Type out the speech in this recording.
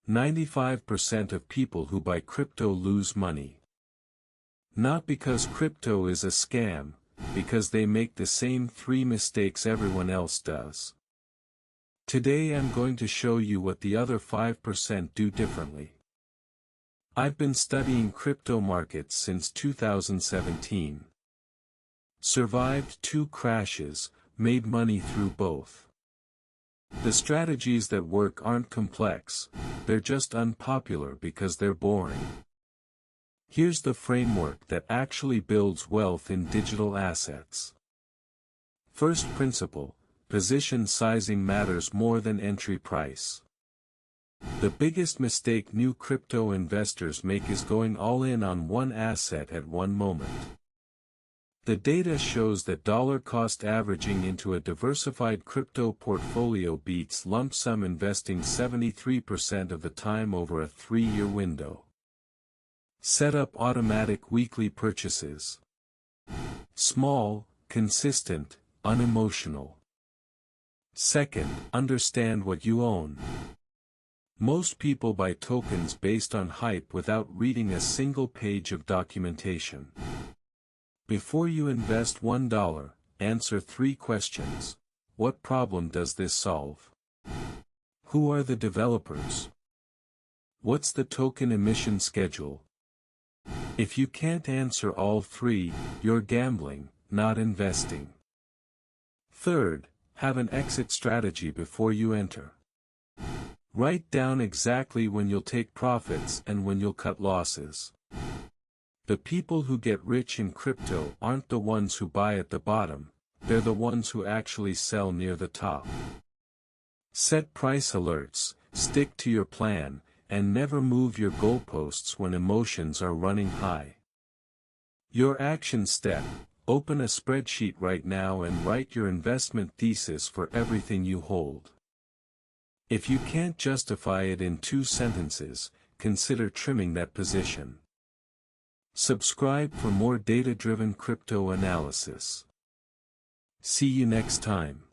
95% of people who buy crypto lose money. Not because crypto is a scam, because they make the same 3 mistakes everyone else does. Today I'm going to show you what the other 5% do differently. I've been studying crypto markets since 2017. Survived 2 crashes, made money through both. The strategies that work aren't complex, they're just unpopular because they're boring. Here's the framework that actually builds wealth in digital assets. First principle, position sizing matters more than entry price. The biggest mistake new crypto investors make is going all in on one asset at one moment. The data shows that dollar cost averaging into a diversified crypto portfolio beats lump sum investing 73% of the time over a 3-year window. Set up automatic weekly purchases. Small, consistent, unemotional. Second, understand what you own. Most people buy tokens based on hype without reading a single page of documentation. Before you invest $1, answer 3 questions. What problem does this solve? Who are the developers? What's the token emission schedule? If you can't answer all 3, you're gambling, not investing. Third, have an exit strategy before you enter. Write down exactly when you'll take profits and when you'll cut losses. The people who get rich in crypto aren't the ones who buy at the bottom, they're the ones who actually sell near the top. Set price alerts, stick to your plan, and never move your goalposts when emotions are running high. Your action step: open a spreadsheet right now and write your investment thesis for everything you hold. If you can't justify it in 2 sentences, consider trimming that position. Subscribe for more data-driven crypto analysis. See you next time.